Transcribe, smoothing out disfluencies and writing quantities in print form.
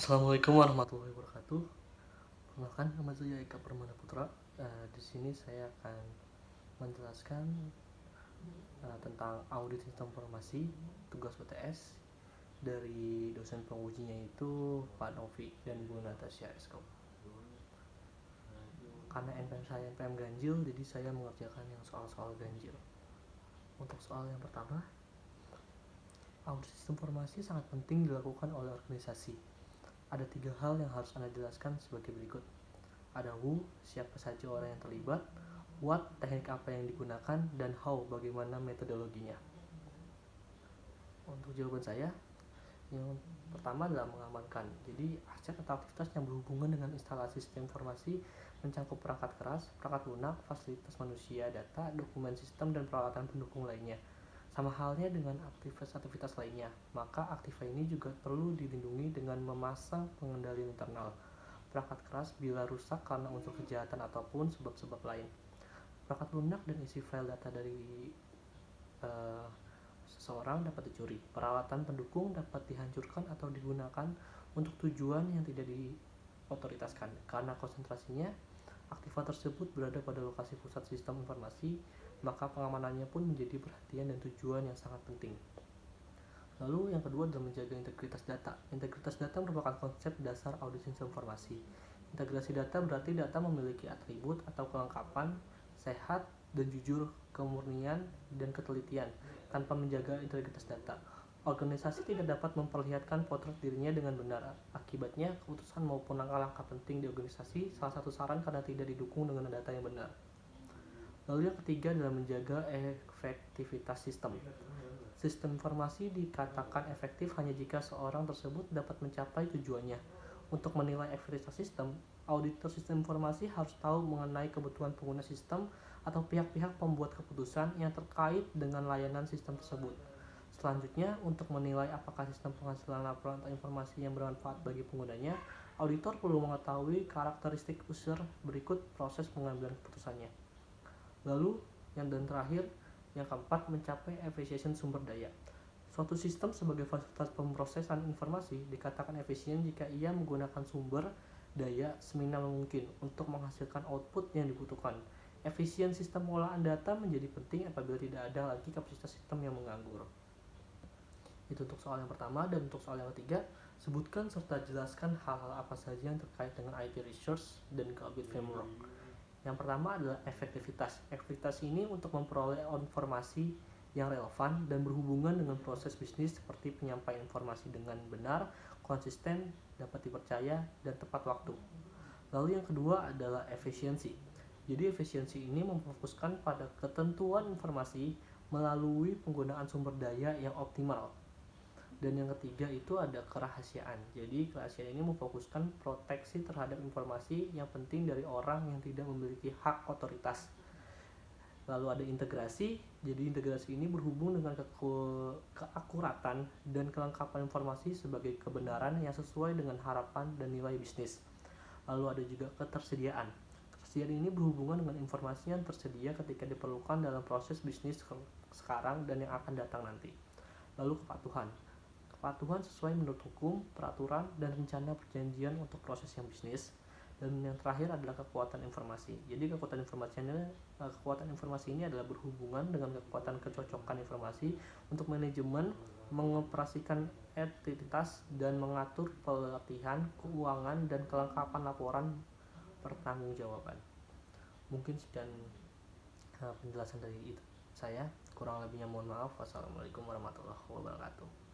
Assalamualaikum warahmatullahi wabarakatuh. Perkenalkan, nama saya Eka Permana Putra. Di sini saya akan menjelaskan tentang audit sistem informasi tugas UTS dari dosen pengujinya itu Pak Novi dan Bu Natasha Eskop. Karena NPM saya NPM ganjil, jadi saya mengerjakan yang soal-soal ganjil. Untuk soal yang pertama, audit sistem informasi sangat penting dilakukan oleh organisasi. Ada 3 hal yang harus Anda jelaskan sebagai berikut. Ada who, siapa saja orang yang terlibat, what, teknik apa yang digunakan, dan how, bagaimana metodologinya. Untuk jawaban saya, yang pertama adalah mengamankan. Jadi aset atau aktivitas yang berhubungan dengan instalasi sistem informasi mencangkup perangkat keras, perangkat lunak, fasilitas manusia, data, dokumen sistem, dan peralatan pendukung lainnya. Sama halnya dengan aktivitas lainnya, maka aktiva ini juga perlu dilindungi dengan memasang pengendali internal perangkat keras bila rusak karena unsur kejahatan ataupun sebab-sebab lain. Perangkat lunak dan isi file data dari seseorang dapat dicuri. Peralatan pendukung dapat dihancurkan atau digunakan untuk tujuan yang tidak diotoritaskan. Karena konsentrasinya aktiva tersebut berada pada lokasi pusat sistem informasi, maka pengamanannya pun menjadi perhatian dan tujuan yang sangat penting. Lalu yang kedua adalah menjaga integritas data. Integritas data merupakan konsep dasar audit sistem informasi. Integrasi data berarti data memiliki atribut atau kelengkapan, sehat dan jujur, kemurnian dan ketelitian. Tanpa menjaga integritas data, organisasi tidak dapat memperlihatkan potret dirinya dengan benar. Akibatnya, keputusan maupun langkah-langkah penting di organisasi salah satu saran karena tidak didukung dengan data yang benar. Lalu yang ketiga adalah menjaga efektivitas sistem. Sistem informasi dikatakan efektif hanya jika seorang tersebut dapat mencapai tujuannya. Untuk menilai efektivitas sistem, auditor sistem informasi harus tahu mengenai kebutuhan pengguna sistem atau pihak-pihak pembuat keputusan yang terkait dengan layanan sistem tersebut. Selanjutnya, untuk menilai apakah sistem penghasilan laporan atau informasi yang bermanfaat bagi penggunanya, auditor perlu mengetahui karakteristik user berikut proses pengambilan keputusannya. Lalu, yang terakhir, yang keempat, mencapai efisiensi sumber daya. Suatu sistem sebagai fasilitas pemrosesan informasi dikatakan efisien jika ia menggunakan sumber daya seminimal mungkin untuk menghasilkan output yang dibutuhkan. Efisien sistem pengolahan data menjadi penting apabila tidak ada lagi kapasitas sistem yang menganggur. Itu untuk soal yang pertama. Dan untuk soal yang ketiga, sebutkan serta jelaskan hal-hal apa saja yang terkait dengan IT research dan audit framework. Yang pertama adalah efektivitas. Efektivitas ini untuk memperoleh informasi yang relevan dan berhubungan dengan proses bisnis seperti penyampaian informasi dengan benar, konsisten, dapat dipercaya, dan tepat waktu. Lalu yang kedua adalah efisiensi. Jadi efisiensi ini memfokuskan pada ketentuan informasi melalui penggunaan sumber daya yang optimal. Dan yang ketiga itu ada kerahasiaan. Jadi kerahasiaan ini memfokuskan proteksi terhadap informasi yang penting dari orang yang tidak memiliki hak otoritas. Lalu ada integrasi. Jadi integrasi ini berhubung dengan keakuratan dan kelengkapan informasi sebagai kebenaran yang sesuai dengan harapan dan nilai bisnis. Lalu ada juga ketersediaan. Ketersediaan ini berhubungan dengan informasi yang tersedia ketika diperlukan dalam proses bisnis sekarang dan yang akan datang nanti. Lalu kepatuhan. Kepatuhan sesuai menurut hukum, peraturan, dan rencana perjanjian untuk proses yang bisnis. Dan yang terakhir adalah kekuatan informasi. Jadi kekuatan informasi ini adalah berhubungan dengan kekuatan kecocokan informasi untuk manajemen, mengoperasikan entitas, dan mengatur pelatihan, keuangan, dan kelengkapan laporan pertanggungjawaban. Mungkin sekian penjelasan dari saya. Kurang lebihnya mohon maaf. Wassalamualaikum warahmatullahi wabarakatuh.